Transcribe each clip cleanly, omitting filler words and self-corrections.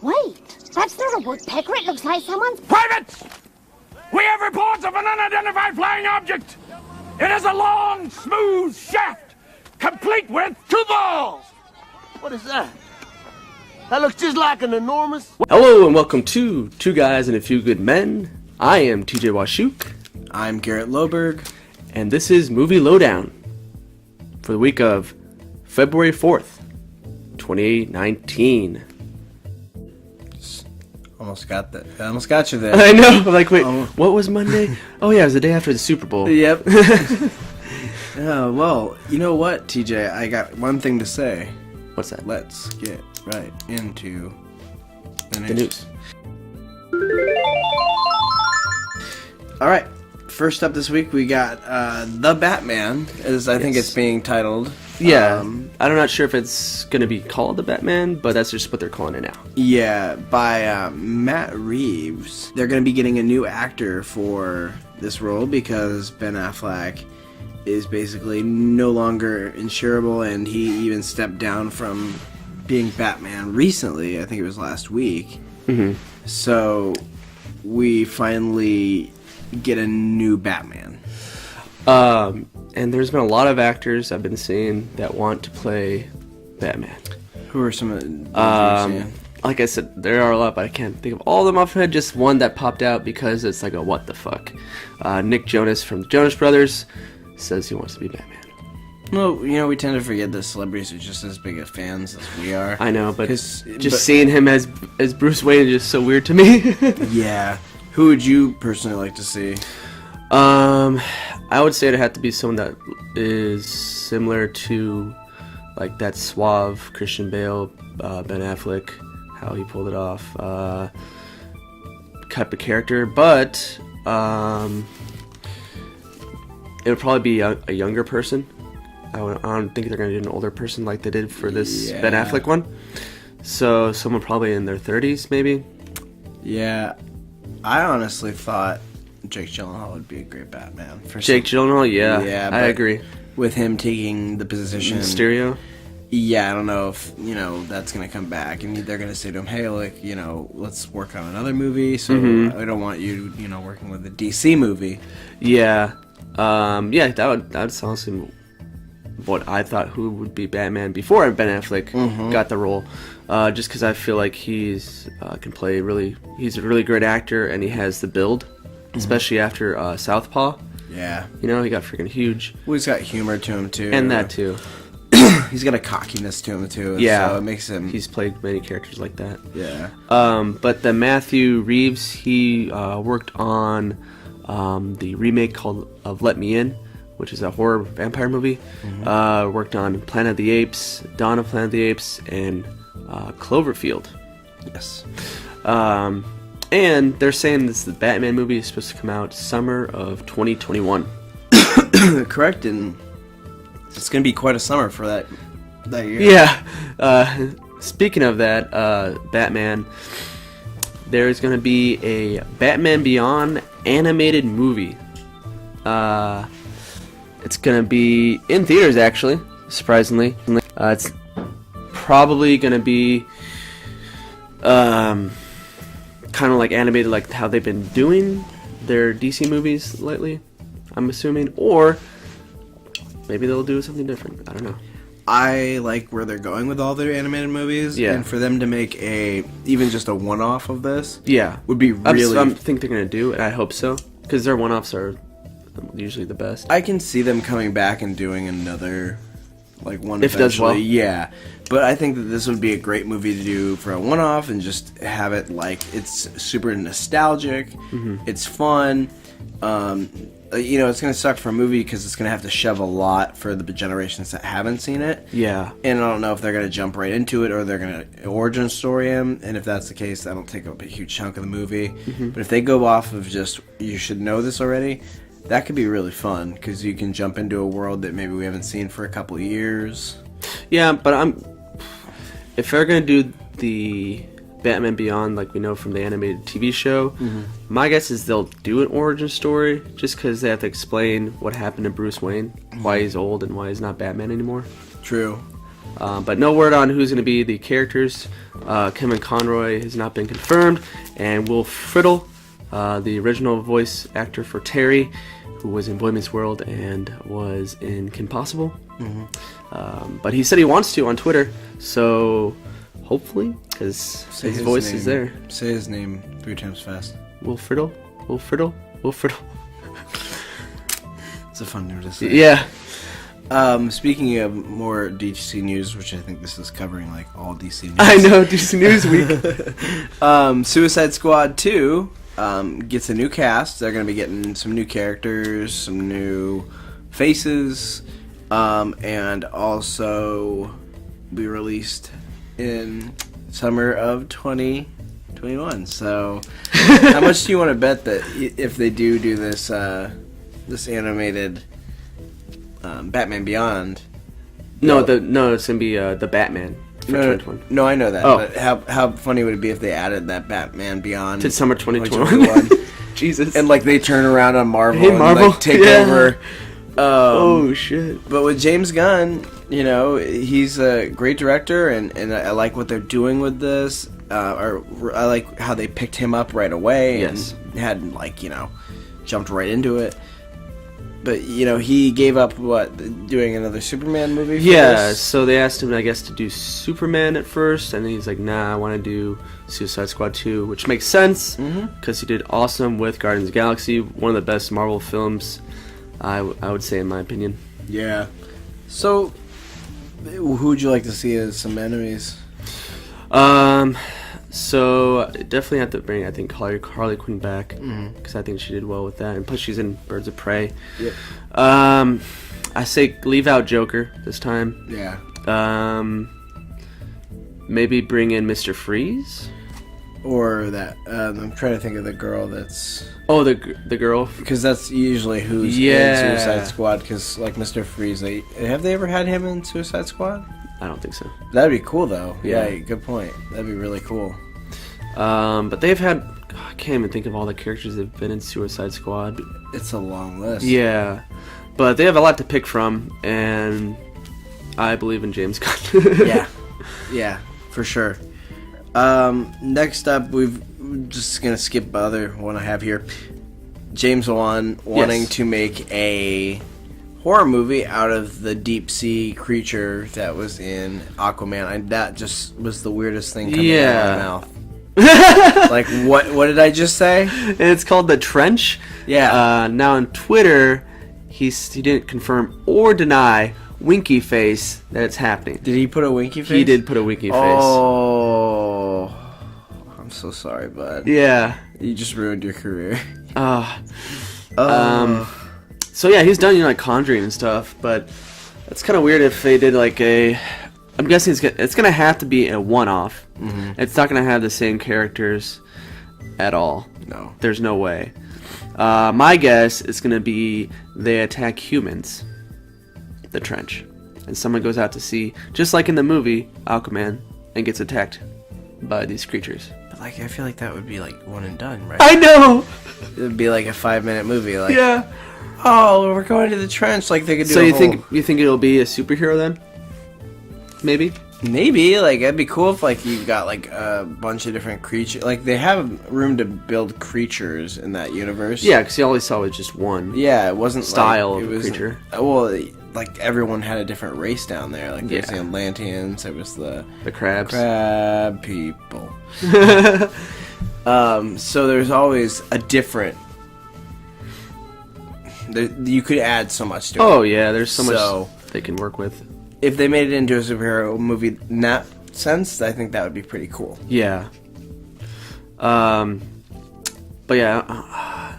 Wait, that's not a woodpecker. It looks like someone's... Privates! We have reports of an unidentified flying object. It is a long, smooth shaft, complete with two balls. What is that? That looks just like an enormous... Hello and welcome to Two Guys and a Few Good Men. I am TJ Washuk. I'm Garrett Loberg. And this is Movie Lowdown for the week of February 4th, 2019. Almost got that. I almost got you there. I know. I'm like, wait, what was Monday? Oh yeah, it was the day after the Super Bowl. Yep. Well, you know what, TJ? I got one thing to say. What's that? Let's get right into the news. All right. First up this week, we got The Batman, as I think it's being titled. Yeah. I'm not sure if it's going to be called The Batman, but that's just what they're calling it now. Yeah, by Matt Reeves. They're going to be getting a new actor for this role because Ben Affleck is basically no longer insurable, and he even stepped down from being Batman recently. I think it was last week. Mm-hmm. So we finally get a new Batman. And there's been a lot of actors I've been seeing that want to play Batman. Who are some of the like I said, there are a lot, but I can't think of all of them off my head. Just one that popped out because it's like a what the fuck. Nick Jonas from the Jonas Brothers says he wants to be Batman. Well, you know, we tend to forget that celebrities are just as big of fans as we are. I know, but seeing him as Bruce Wayne is just so weird to me. Yeah. Who would you personally like to see? I would say it'd have to be someone that is similar to, like, that suave Christian Bale, Ben Affleck, how he pulled it off, type of character, but it would probably be a younger person. I don't think they're going to do an older person like they did for this Ben Affleck one. So someone probably in their 30s, maybe. Yeah, I honestly thought Jake Gyllenhaal would be a great Batman. Jake Gyllenhaal, yeah, I agree. With him taking the position, Mysterio. Yeah, I don't know if that's gonna come back, and they're gonna say to him, "Hey, like, let's work on another movie." So I don't want you, working with the DC movie. Yeah, that's honestly what I thought who would be Batman before Ben Affleck got the role. Just because I feel like he's can play he's a really great actor, and he has the build, especially after Southpaw. Yeah. He got freaking huge. Well, he's got humor to him, too. And that, too. He's got a cockiness to him, too. Yeah. So it makes him... He's played many characters like that. Yeah. But the Matthew Reeves, he worked on the remake of Let Me In, which is a horror vampire movie. Worked on Planet of the Apes, Dawn of Planet of the Apes, and Cloverfield. Yes. And they're saying the Batman movie is supposed to come out summer of 2021. Correct, and it's going to be quite a summer for that year. Yeah. Speaking of that, Batman, there's going to be a Batman Beyond animated movie. It's going to be in theaters, actually, surprisingly. It's probably going to be kind of like animated, like how they've been doing their DC movies lately, I'm assuming, or maybe they'll do something different. I don't know. I like where they're going with all their animated movies, and for them to make even just a one-off of this, would be really. I think they're gonna do it. I hope so, because their one-offs are usually the best. I can see them coming back and doing another, like, one if it does well. Yeah. But I think that this would be a great movie to do for a one-off and just have it, like, it's super nostalgic, it's fun, it's going to suck for a movie because it's going to have to shove a lot for the generations that haven't seen it. Yeah. And I don't know if they're going to jump right into it or they're going to origin story him, and if that's the case, that'll take up a huge chunk of the movie. But if they go off of just, you should know this already, that could be really fun because you can jump into a world that maybe we haven't seen for a couple of years. Yeah, but if they're going to do the Batman Beyond, like we know from the animated TV show, my guess is they'll do an origin story just because they have to explain what happened to Bruce Wayne, why he's old and why he's not Batman anymore. True. But no word on who's going to be the characters. Kevin Conroy has not been confirmed, and Will Friedle, the original voice actor for Terry, who was in Boy Meets World and was in Kim Possible. But he said he wants to on Twitter, so hopefully, because his voice is there. Say his name 3 times fast. Will Friedle? Will Friedle? Will Friedle? It's a fun name to say. Yeah. Speaking of more DC news, which I think this is covering like all DC news. I know, DC News Week. Suicide Squad 2 gets a new cast. They're going to be getting some new characters, some new faces, and also be released in summer of 2021. So, how much do you want to bet that if they do this this animated Batman Beyond? No, it's gonna be the Batman for 2021. No, I know that. Oh. But how funny would it be if they added that Batman Beyond To summer 2021. Jesus. and like they turn around on Marvel, Hey, Marvel. and like take Yeah. over. Oh shit. But with James Gunn, you know, he's a great director, and I like what they're doing with this. Or I like how they picked him up right away. Yes. And hadn't jumped right into it. But you know, he gave up doing another Superman movie. For this? So they asked him, I guess, to do Superman at first, and he's like, "Nah, I want to do Suicide Squad 2," which makes sense because he did awesome with Guardians of the Galaxy, one of the best Marvel films, I would say, in my opinion. Yeah. So, who would you like to see as some enemies? So definitely have to bring, I think, Harley Quinn back because I think she did well with that, and plus she's in Birds of Prey. Yep. I say leave out Joker this time. Yeah. Maybe bring in Mr. Freeze. Or that. I'm trying to think of the girl that's. Oh, the girl. Because that's usually who's Yeah. in Suicide Squad. Because like Mr. Freeze, have they ever had him in Suicide Squad? I don't think so. That'd be cool though. Yeah. Yeah, good point. That'd be really cool. But they've had. I can't even think of all the characters that've been in Suicide Squad. It's a long list. Yeah, but they have a lot to pick from, and I believe in James Gunn. Yeah, for sure. Next up, we're just gonna skip the other one I have here. James Wan wanting to make a horror movie out of the deep sea creature that was in Aquaman. That just was the weirdest thing coming out of my mouth. Like what did I just say? It's called The Trench. Yeah. Now on Twitter, he didn't confirm or deny winky face that it's happening. Did he put a winky face? He did put a winky face. Oh, I'm so sorry, bud. Yeah. You just ruined your career. So yeah, he's done like Conjuring and stuff, but it's kind of weird if they did like a. I'm guessing it's gonna have to be a one-off. It's not gonna have the same characters at all. No. There's no way. My guess is gonna be they attack humans. The trench, and someone goes out to sea, just like in the movie Aquaman, and gets attacked by these creatures. But like, I feel like that would be like one and done, right? I know. It would be like a 5-minute movie. Like, Yeah. oh, we're going to the trench. Like they could do. So a you whole- think it'll be a superhero then? Maybe. maybe like that'd be cool if like you got like a bunch of different creatures. Like they have room to build creatures in that universe. Yeah, because you always saw it just one. Yeah, it wasn't Style like, of it was creature. Well, like everyone had a different race down there. Like there's the Yeah. Atlanteans. There was the crabs. crab people. So there's always a different. You could add so much to it. Oh yeah, there's so So- much they can work with. If they made it into a superhero movie in that sense, I think that would be pretty cool. Yeah. But yeah,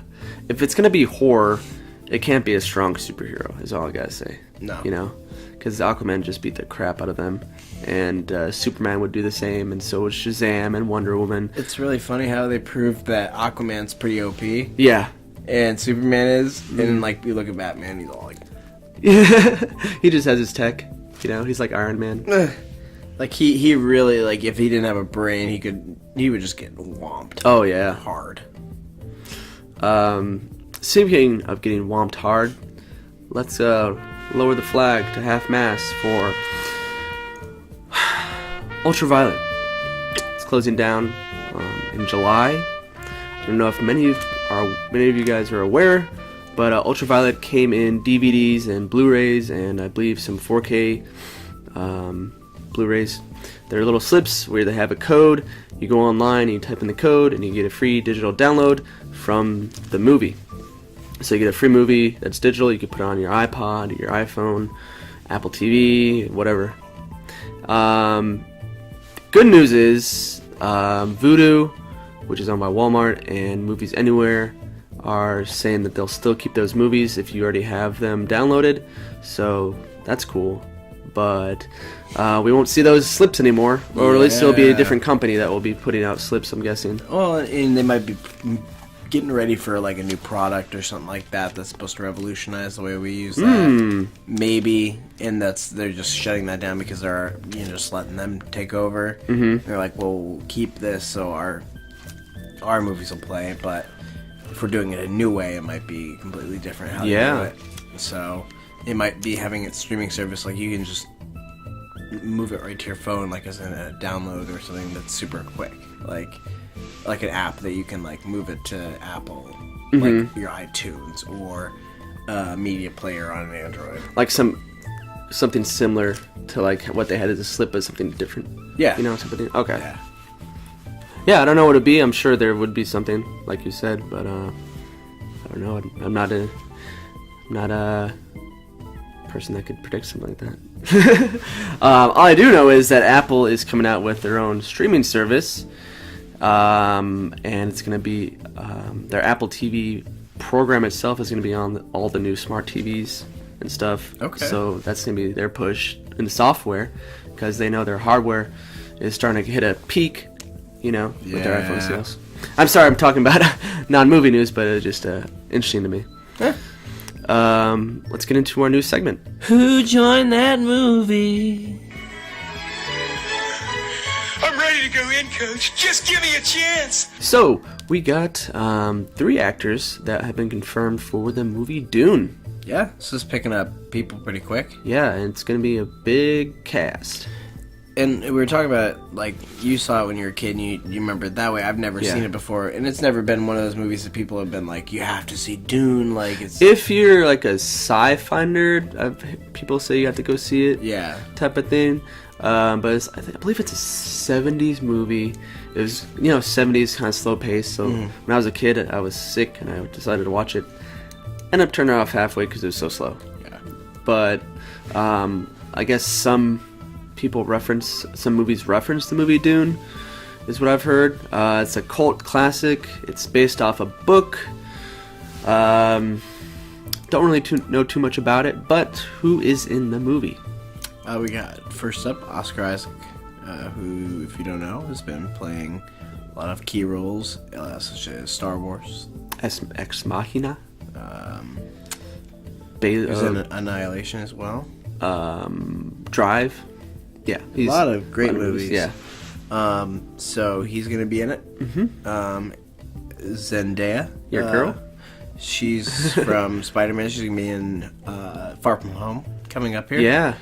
if it's gonna be horror, it can't be a strong superhero. Is all I gotta say. No. You know, because Aquaman just beat the crap out of them, and Superman would do the same, and so would Shazam and Wonder Woman. It's really funny how they proved that Aquaman's pretty OP Yeah. and Superman is, and then like you look at Batman, he's all like, He just has his tech. You know, he's like Iron Man. like he really like if he didn't have a brain, he would just get whomped Oh yeah. hard. Speaking of getting whomped hard, let's lower the flag to half-mast for Ultraviolet. It's closing down in July. I don't know if many of you guys are aware, but Ultraviolet came in DVDs and Blu-rays, and I believe some 4K Blu-rays. They're little slips where they have a code. You go online, you type in the code, and you get a free digital download from the movie. So you get a free movie that's digital. You can put it on your iPod, your iPhone, Apple TV, whatever. Good news is Vudu, which is owned by Walmart, and Movies Anywhere are saying that they'll still keep those movies if you already have them downloaded. So that's cool. But we won't see those slips anymore, or at least it'll be a different company that will be putting out slips, I'm guessing. Well, and they might be getting ready for like a new product or something like that that's supposed to revolutionize the way we use that. Maybe, and they're just shutting that down because they're just letting them take over. They're like, well, we'll keep this so our movies will play, but if we're doing it a new way, it might be completely different how they do it. So it might be having a streaming service like you can just move it right to your phone, like as in a download or something that's super quick, like an app that you can like move it to Apple, like your iTunes or a media player on an Android, like something similar to like what they had as a slip, but something different. Yeah, something. Okay. Yeah, I don't know what it'd be. I'm sure there would be something like you said, but I don't know. I'm not a person that could predict something like that. All I do know is that Apple is coming out with their own streaming service, and it's going to be their Apple TV program itself is going to be on all the new smart TVs and stuff. Okay. So that's going to be their push in the software, because they know their hardware is starting to hit a peak, with their iPhone sales. I'm sorry, I'm talking about non-movie news, but it's just interesting to me. Let's get into our new segment. Who joined that movie? I'm ready to go in, Coach. Just give me a chance. So, we got 3 actors that have been confirmed for the movie Dune. Yeah, this is picking up people pretty quick. Yeah, and it's going to be a big cast. And we were talking about, like, you saw it when you were a kid, and you remember it that way. I've never seen it before, and it's never been one of those movies that people have been like, you have to see Dune, like, it's... If you're, like, a sci-fi nerd, people say you have to go see it. Yeah. Type of thing. But I believe it's a 70s movie. It was, 70s kind of slow pace, so when I was a kid, I was sick, and I decided to watch it. Ended up turning it off halfway because it was so slow. Yeah. But, I guess some movies reference the movie Dune, is what I've heard. It's a cult classic. It's based off a book. Don't really know too much about it, but who is in the movie? We got, first up, Oscar Isaac, who, if you don't know, has been playing a lot of key roles, such as Star Wars. Ex Machina. He's in Annihilation as well. Drive. Yeah, a lot of great movies. Yeah. So he's gonna be in it. Zendaya, your girl. She's from Spider-Man. She's gonna be in Far From Home coming up here. Yeah.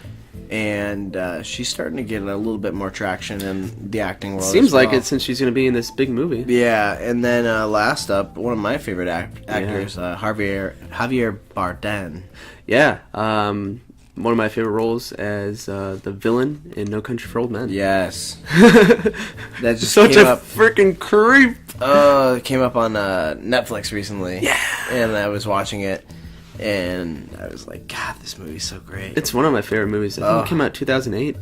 And she's starting to get a little bit more traction in the acting world. Seems like it, since she's gonna be in this big movie. Yeah, and then last up, one of my favorite actors, Javier Bardem. Yeah. One of my favorite roles as the villain in No Country for Old Men. Yes. That just such a freaking creep. It came up on Netflix recently. Yeah. And I was watching it, and I was like, God, this movie's so great. It's one of my favorite movies. I think it came out 2008.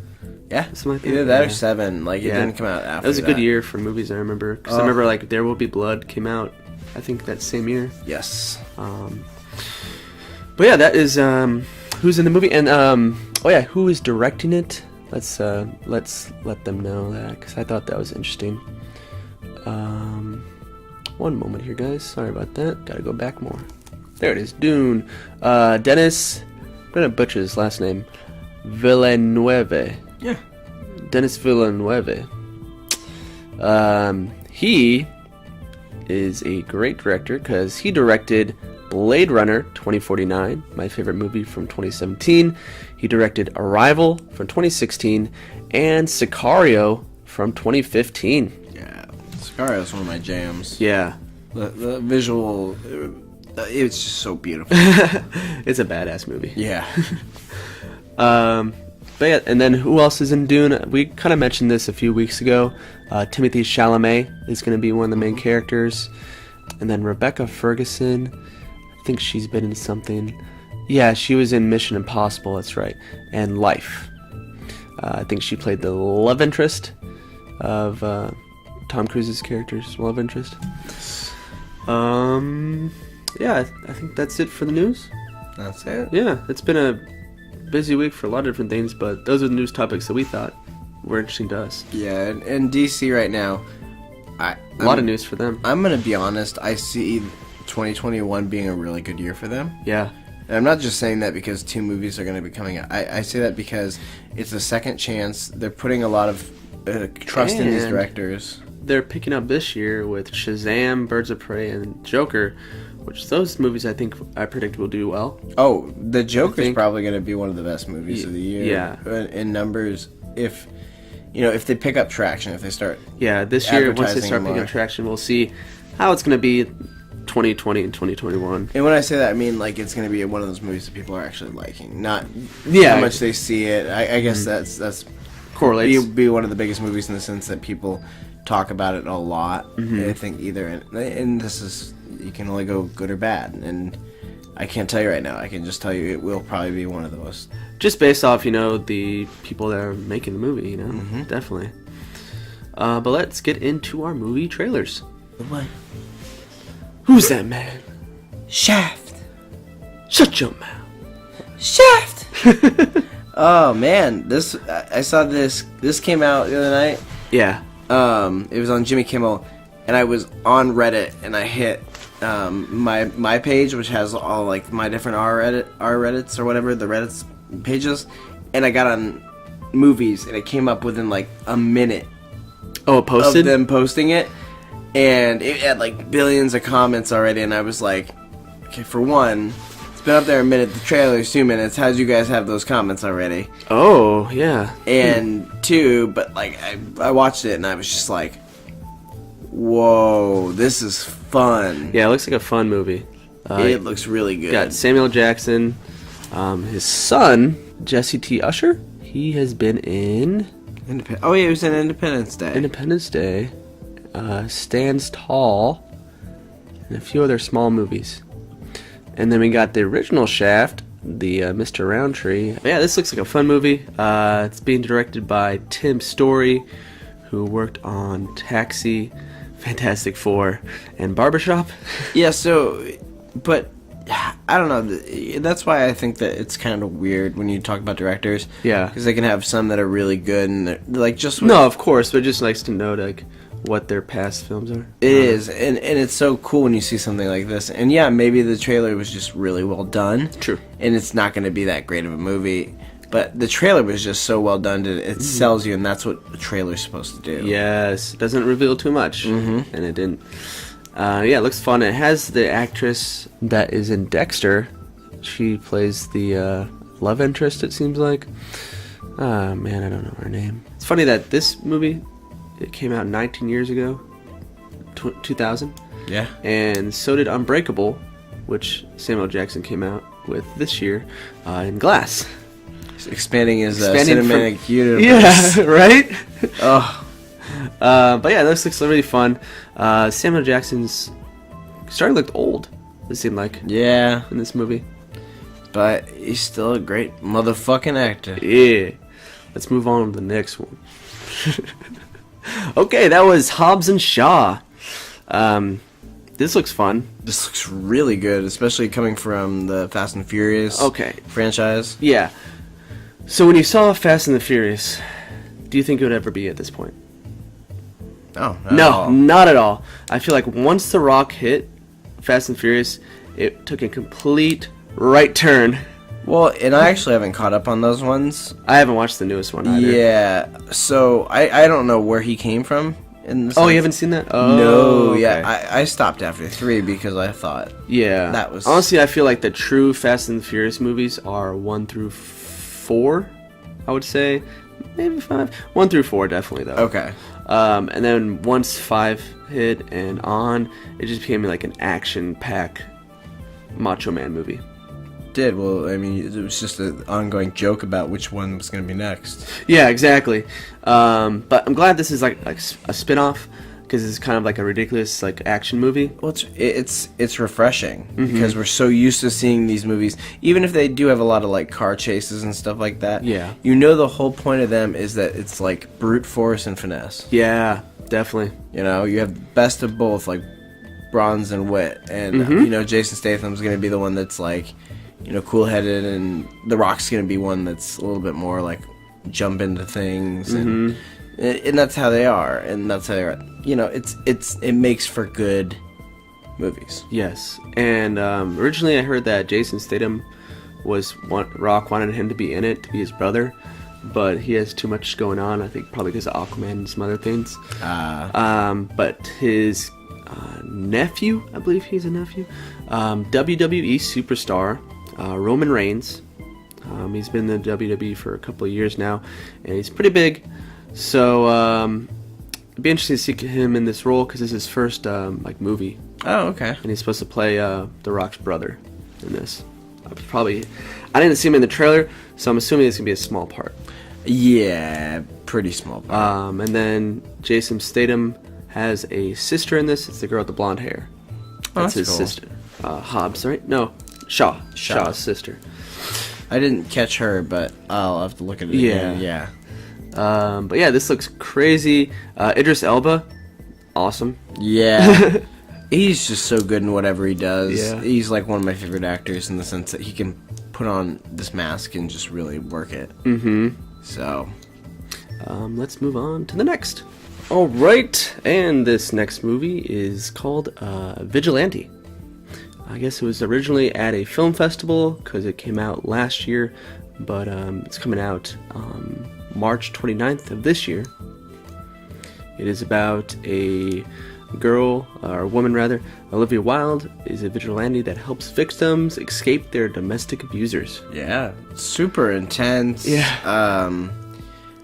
Yeah. Either that or 7. Like, it didn't come out after that. That was a good year for movies, I remember. Because I remember, like, There Will Be Blood came out, I think, that same year. Yes. But yeah, that is... who's in the movie, and who is directing it? Let's let them know that, because I thought that was interesting. One moment here, guys. Sorry about that. Gotta go back more. There it is. Dune. Dennis. I'm gonna butcher his last name. Villeneuve. Yeah. Dennis Villeneuve. He is a great director because he directed Blade Runner 2049, my favorite movie from 2017. He directed Arrival from 2016 and Sicario from 2015. Yeah, Sicario is one of my jams. Yeah. The visual, it's just so beautiful. It's a badass movie. Yeah. But yeah, and then who else is in Dune? We kind of mentioned this a few weeks ago. Timothée Chalamet is going to be one of the main characters. And then Rebecca Ferguson, I think she's been in something. Yeah, she was in Mission Impossible, that's right. And Life. I think she played the love interest of Tom Cruise's character's love interest. Yeah, I think that's it for the news. That's it. Yeah, it's been a busy week for a lot of different things, but those are the news topics that we thought were interesting to us. Yeah, and DC right now, a lot of news for them. I'm going to be honest, I see 2021 being a really good year for them. Yeah. And I'm not just saying that because 2 movies are going to be coming out. I say that because it's a second chance. They're putting a lot of trust in these directors. They're picking up this year with Shazam, Birds of Prey, and Joker, which those movies I predict will do well. Oh, the Joker's probably going to be one of the best movies of the year. Yeah. In numbers, if they pick up traction, if they start. Yeah, this year once they start picking up traction, we'll see how it's going to be 2020 and 2021. And when I say that, I mean like it's going to be one of those movies that people are actually liking, not how much they see it. I guess that's correlates. Be one of the biggest movies in the sense that people talk about it a lot. I think either, and this is, you can only go good or bad, and I can't tell you right now. I can just tell you it will probably be one of the most. Just based off, the people that are making the movie, definitely. But let's get into our movie trailers. What? Who's that man? Shaft. Shut your mouth. Shaft. Oh man, I saw this came out the other night. Yeah. It was on Jimmy Kimmel, and I was on Reddit, and I hit my page, which has all like my different R Reddits or whatever, the Reddit's pages, and I got on movies, and it came up within like a minute. Oh, it posted? Of them posting it, and it had like billions of comments already, and I was like, okay, for one, it's been up there a minute, the trailer's 2 minutes, how'd you guys have those comments already? Oh, yeah. And 2, but like I watched it, and I was just like, whoa, this is fun. Yeah, it looks like a fun movie. It looks really good. Got Samuel Jackson, his son, Jesse T. Usher. He has been in... Oh, yeah, he was in Independence Day. Independence Day, Stands Tall, and a few other small movies. And then we got the original Shaft, the Mr. Roundtree. Yeah, this looks like a fun movie. It's being directed by Tim Story, who worked on Taxi, Fantastic Four, and Barbershop. Yeah, but I don't know. That's why I think that it's kind of weird when you talk about directors. Yeah. Because they can have some that are really good, and they're like just... No, of course, but it just nice to know like what their past films are. It is, and it's so cool when you see something like this. And yeah, maybe the trailer was just really well done. True. And it's not going to be that great of a movie. But the trailer was just so well done that it sells you, and that's what a trailer's supposed to do. Yes, it doesn't reveal too much, and it didn't. Yeah, it looks fun. It has the actress that is in Dexter. She plays the love interest, it seems like. Man, I don't know her name. It's funny that this movie, it came out 19 years ago, 2000. Yeah. And so did Unbreakable, which Samuel Jackson came out with this year, in Glass. Expanding his cinematic universe. Yeah, right? Oh. But yeah, this looks really fun. Samuel Jackson's starting to look old, it seemed like. Yeah. In this movie. But he's still a great motherfucking actor. Yeah. Let's move on to the next one. Okay, that was Hobbs and Shaw. This looks fun. This looks really good, especially coming from the Fast and Furious franchise. Yeah. So when you saw Fast and the Furious, do you think it would ever be at this point? No, not at all. I feel like once The Rock hit Fast and Furious, it took a complete right turn. Well, and I actually haven't caught up on those ones. I haven't watched the newest one either. Yeah, so I don't know where he came from In the Oh, sense- you haven't seen that? Oh, No, okay. yeah, I stopped after 3 because I thought Yeah. that was- Honestly, I feel like the true Fast and the Furious movies are 1 through 4, I would say. Maybe 5. 1 through 4, definitely, though. okay. And then once 5 hit and on, it just became like an action-pack Macho Man movie. Well, I mean, it was just an ongoing joke about which one was going to be next. Yeah, exactly. But I'm glad this is like a spin-off, because it's kind of like a ridiculous like action movie. Well, it's refreshing because we're so used to seeing these movies, even if they do have a lot of like car chases and stuff like that. Yeah. You know, the whole point of them is that it's like brute force and finesse. Yeah, definitely. You know, you have the best of both, like bronze and wit, and you know, Jason Statham's going to be the one that's like, you know, cool-headed, and The Rock's going to be one that's a little bit more like jump into things, and that's how they are, and that's how they're. You know, it makes for good movies. Yes, and originally I heard that Jason Statham Rock wanted him to be in it, to be his brother, but he has too much going on. I think probably because of Aquaman and some other things. But his nephew, I believe he's a nephew, WWE superstar Roman Reigns. He's been in the WWE for a couple of years now, and he's pretty big. So it'd be interesting to see him in this role because it's his first like movie, Oh, okay. and he's supposed to play The Rock's brother in this. I didn't see him in the trailer, so I'm assuming it's gonna be a small part. Yeah, pretty small. And then Jason Statham has a sister in this. It's the girl with the blonde hair. that's his cool. sister. Hobbs, right? No, Shaw. Shaw's sister. I didn't catch her, but I'll have to look at it again. Yeah. But yeah, this looks crazy. Idris Elba, awesome. Yeah. He's just so good in whatever he does. Yeah. He's like one of my favorite actors in the sense that he can put on this mask and just really work it. Mm-hmm. So. Let's move on to the next. All right, and this next movie is called Vigilante. I guess it was originally at a film festival because it came out last year, but it's coming out March 29th of this year. It is about a girl, or a woman rather, Olivia Wilde, is a vigilante that helps victims escape their domestic abusers. Yeah. Super intense. Yeah.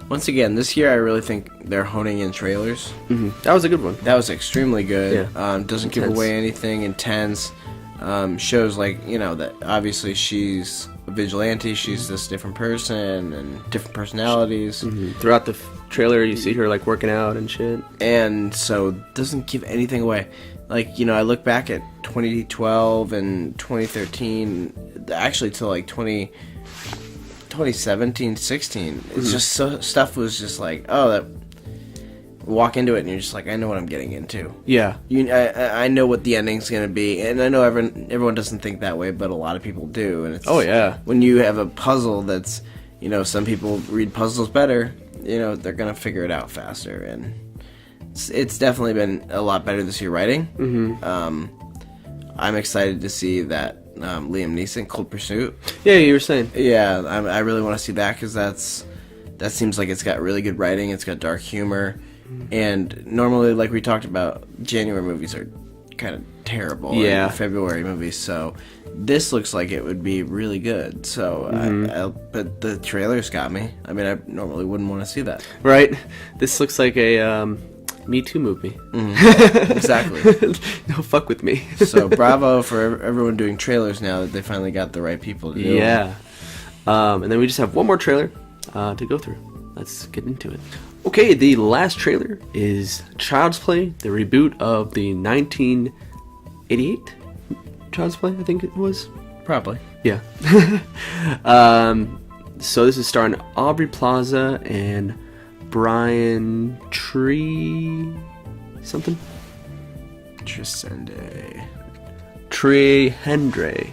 Once again, this year I really think they're honing in trailers. That was a good one. That was extremely good. Yeah. Doesn't give Intense. away anything. Intense. Shows like, you know, that obviously she's a vigilante. She's this different person and different personalities. Throughout the trailer, you see her like working out and shit. And so doesn't give anything away. Like, you know, I look back at 2012 and 2013, actually till like 2017, 16. It's just so stuff was just like, oh, that walk into it and you're just like, I know what I'm getting into. Yeah. I know what the ending's gonna be, and I know everyone doesn't think that way, but a lot of people do. And it's when you have a puzzle that's, you know, some people read puzzles better. You know, they're gonna figure it out faster, and it's definitely been a lot better this year writing. I'm excited to see that Liam Neeson, Cold Pursuit. Yeah, you were saying. Yeah, I really want to see that because that seems like it's got really good writing. It's got dark humor. And normally, like we talked about, January movies are kind of terrible. Yeah. And February movies. So this looks like it would be really good. So, but the trailers got me. I mean, I normally wouldn't want to see that. Right? This looks like a Me Too movie. Exactly. No, fuck with me. So bravo for everyone doing trailers now that they finally got the right people to do it. Yeah. And then we just have one more trailer to go through. Let's get into it. Okay, the last trailer is Child's Play, the reboot of the 1988 Child's Play, I think it was. Probably. Yeah. So this is starring Aubrey Plaza and Brian Tree something? Trisende. Trey Henry.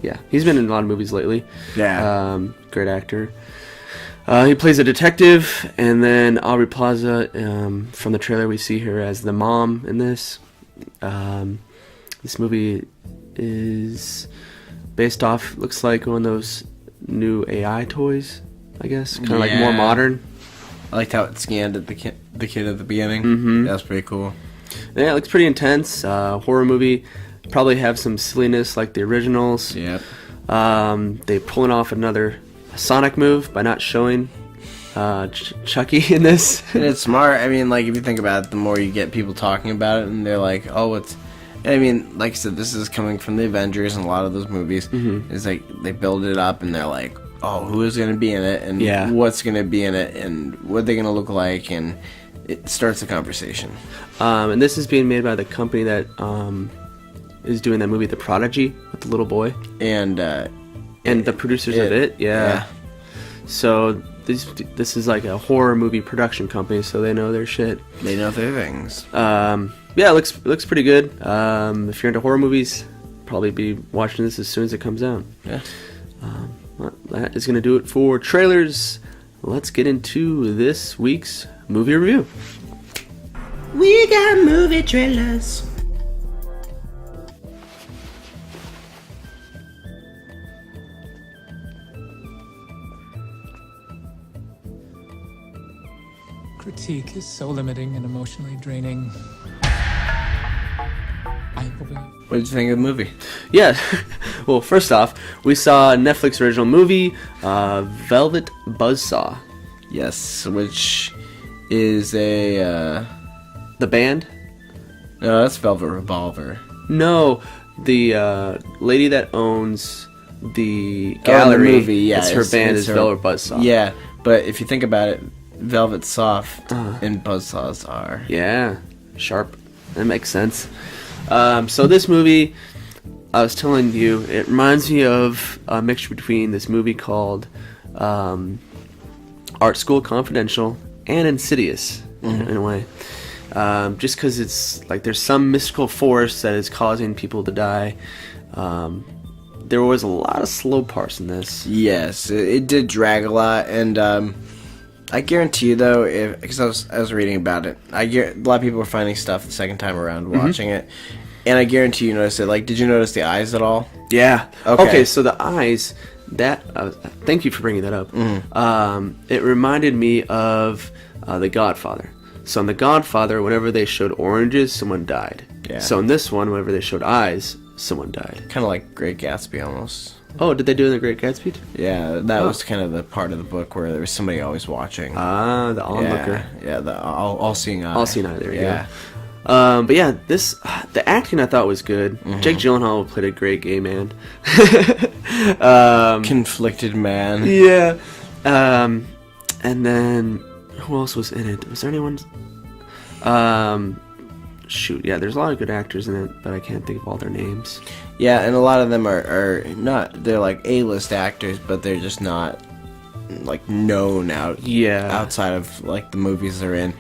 Yeah, he's been in a lot of movies lately. Yeah. Great actor. He plays a detective, and then Aubrey Plaza, from the trailer, we see her as the mom in this. This movie is based off, looks like one of those new AI toys, I guess. Kind of like more modern. I liked how it scanned at the kid at the beginning. Mm-hmm. That was pretty cool. Yeah, it looks pretty intense. Horror movie. Probably have some silliness like the originals. Yep. They pulling off another Sonic move by not showing Chucky in this. And it's smart. I mean, like, if you think about it, the more you get people talking about it, and they're like, oh, it's... I mean, like I said, this is coming from the Avengers and a lot of those movies. Mm-hmm. It's like, they build it up, and they're like, oh, who is going to be in it, and what's going to be in it, and what they're going to look like, and it starts a conversation. And this is being made by the company that is doing that movie The Prodigy with the little boy. And the producers of it, yeah. So this is like a horror movie production company, so they know their shit. They know their things. Yeah, it looks pretty good. If you're into horror movies, probably be watching this as soon as it comes out. Yeah. Well, that is going to do it for trailers. Let's get into this week's movie review. We got movie trailers. Critique is so limiting and emotionally draining. What did you think of the movie? Yeah, well, first off, we saw a Netflix original movie, Velvet Buzzsaw. Yes, which is a... The band? No, that's Velvet Revolver. No, the lady that owns the gallery, the movie, yeah, it's her band is Velvet Buzzsaw. Yeah, but if you think about it, Velvet Soft and Buzzsaws are. Yeah, sharp. That makes sense. So this movie, I was telling you, it reminds me of a mixture between this movie called Art School Confidential and Insidious, in a way. Just because it's like there's some mystical force that is causing people to die. There was a lot of slow parts in this. Yes, it did drag a lot, and I guarantee you though, because I was reading about it, a lot of people were finding stuff the second time around watching it, and I guarantee you noticed it. Like, did you notice the eyes at all? Yeah. Okay, so the eyes. That thank you for bringing that up. It reminded me of The Godfather. So in The Godfather, whenever they showed oranges, someone died. Yeah. So in this one, whenever they showed eyes, someone died. Kind of like Great Gatsby almost. Oh, did they do it in The Great Gatsby? Yeah, that was kind of the part of the book where there was somebody always watching. Ah, the onlooker. Yeah, the all-seeing eye. All-seeing eye, there you go. But yeah, the acting I thought was good. Jake Gyllenhaal played a great gay man. Conflicted man. Yeah. And then, who else was in it? Was there anyone... shoot, yeah, there's a lot of good actors in it, but I can't think of all their names. Yeah, and a lot of them are not, they're like A-list actors, but they're just not like known outside of like the movies they're in.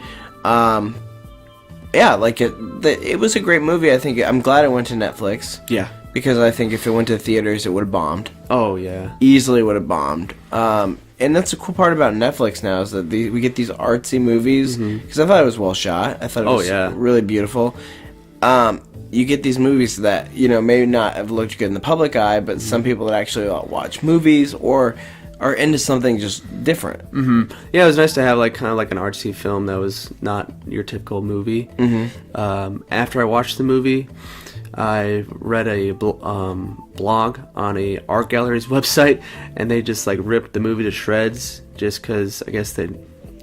Yeah, like it was a great movie. I think I'm glad it went to Netflix. Yeah. Because I think if it went to theaters, it would have bombed. Oh, yeah. Easily would have bombed. And that's the cool part about Netflix now is that we get these artsy movies. Because I thought it was well shot. I thought it was really beautiful. You get these movies that, you know, maybe not have looked good in the public eye, but some people that actually watch movies or are into something just different. Yeah, it was nice to have like kind of like an artsy film that was not your typical movie. After I watched the movie, I read a blog on a art gallery's website, and they just like ripped the movie to shreds just because I guess they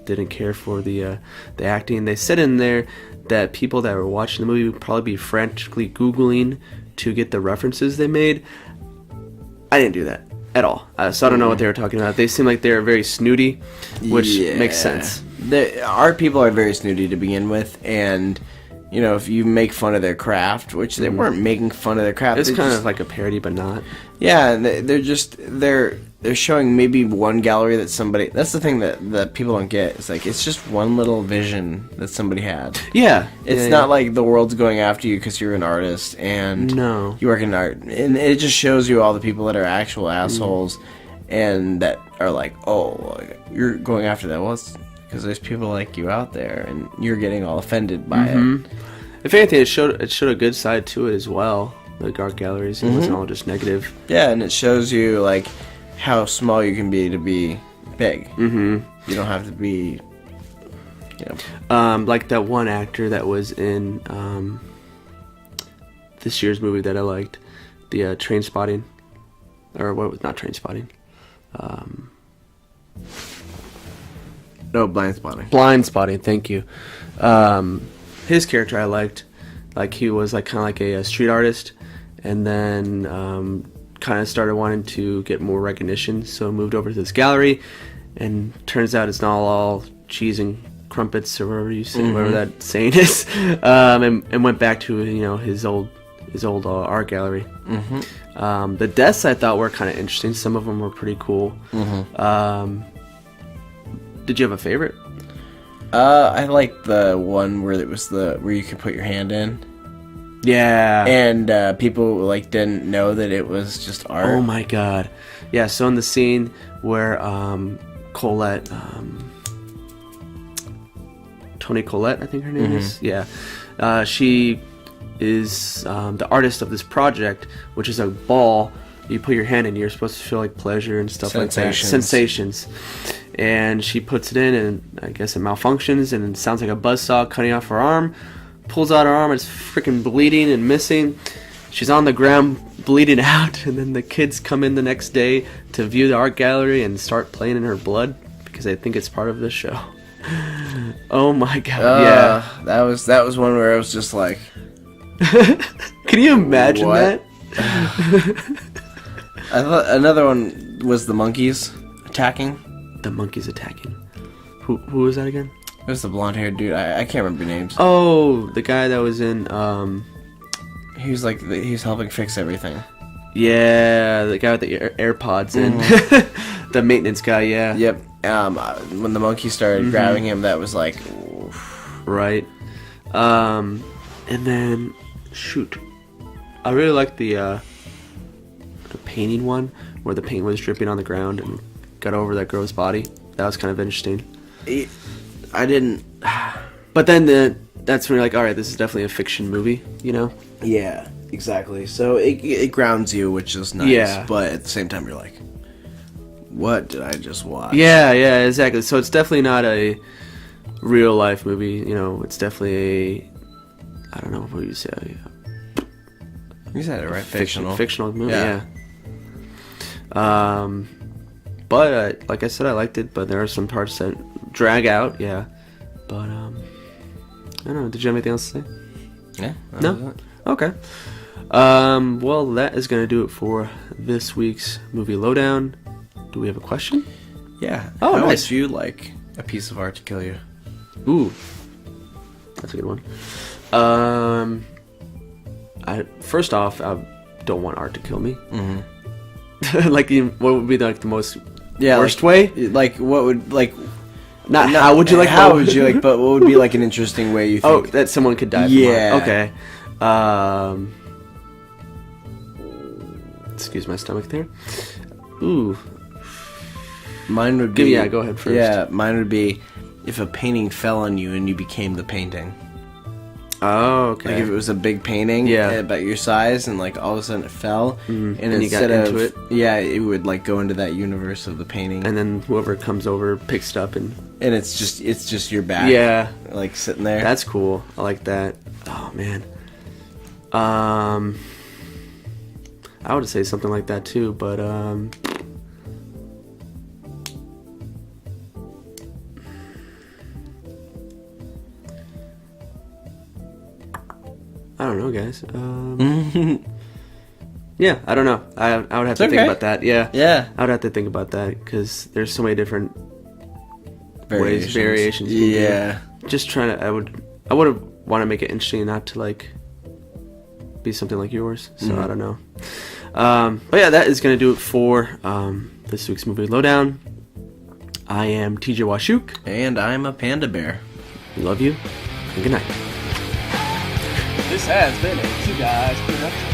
didn't care for the acting. They said in there that people that were watching the movie would probably be frantically Googling to get the references they made. I didn't do that at all. So I don't know what they were talking about. They seem like they were very snooty, which makes sense. The art people are very snooty to begin with, and you know, if you make fun of their craft, which they weren't making fun of their craft. It's kind of like a parody, but not. Yeah, and they're showing maybe one gallery that somebody... That's the thing that people don't get. It's like, it's just one little vision that somebody had. Yeah. It's not like the world's going after you because you're an artist and you work in art. And it just shows you all the people that are actual assholes and that are like, oh, you're going after that. Well, it's because there's people like you out there and you're getting all offended by it. If anything, it showed a good side to it as well. Like art galleries, it wasn't all just negative. Yeah, and it shows you like how small you can be to be big. You don't have to be Like that one actor that was in this year's movie that I liked, the Train Spotting, or what was not Train Spotting? No, Blind Spotting. Blind Spotting. Thank you. His character I liked. Like he was like kind of like a street artist, and then kind of started wanting to get more recognition, so moved over to this gallery, and turns out it's not all cheese and crumpets or whatever you say, whatever that saying is, and went back to his old art gallery. The deaths I thought were kind of interesting. Some of them were pretty cool. Did you have a favorite? I liked the one where it was where you could put your hand in. Yeah. And people like didn't know that it was just art. Oh my god. Yeah, so in the scene where Colette, Toni Collette, I think her name is. Yeah. She is the artist of this project, which is a ball. You put your hand in, you're supposed to feel like pleasure and stuff like that. Sensations. And she puts it in, and I guess it malfunctions, and it sounds like a buzzsaw cutting off her arm. Pulls out her arm, it's freaking bleeding and missing. She's on the ground bleeding out, and then the kids come in the next day to view the art gallery and start playing in her blood because they think it's part of the show. Oh my god! Yeah, that was one where I was just like, can you imagine what? that? I thought another one was the monkeys attacking. The monkeys attacking. Who was that again? It was the blonde-haired dude. I can't remember names. Oh, the guy that was in. He was like he was helping fix everything. Yeah, the guy with the AirPods and the maintenance guy. Yeah. Yep. When the monkey started grabbing him, that was like, oof. Right. And then shoot, I really liked the painting one where the paint was dripping on the ground and got over that girl's body. That was kind of interesting. I didn't. But then that's when you're like, all right, this is definitely a fiction movie, you know? Yeah, exactly. So it grounds you, which is nice. Yeah. But at the same time, you're like, what did I just watch? Yeah, exactly. So it's definitely not a real life movie. You know, it's definitely I don't know what you say. You said it right. Fictional movie. Yeah. But like I said, I liked it. But there are some parts that drag out. Yeah. But I don't know. Did you have anything else to say? Yeah. No. Okay. Well, that is going to do it for this week's movie lowdown. Do we have a question? Yeah. Oh, how nice. would you like a piece of art to kill you? Ooh, that's a good one. First off, I don't want art to kill me. Mm-hmm. Like, what would be like the most worst way? Like, what would like? Not how would you like? How would you like? But what would be like an interesting way you think? Oh, that someone could die. Yeah. Okay. Excuse my stomach there. Ooh. Mine would be. Yeah, go ahead first. Yeah, mine would be if a painting fell on you and you became the painting. Oh, okay. Like if it was a big painting, about your size, and like all of a sudden it fell, and instead you got into it, it would like go into that universe of the painting, and then whoever comes over picks it up, and it's just your back, like sitting there. That's cool. I like that. Oh man. I would say something like that too, but I don't know, guys. Yeah, I don't know. I would have to think about that. Yeah. I would have to think about that because there's so many different variations. Yeah. Just trying to. I would want to make it interesting, not to like be something like yours. So I don't know. But yeah, that is gonna do it for this week's movie lowdown. I am TJ Washuk, and I'm a panda bear. We love you, and good night. This has been a Two Guys Production.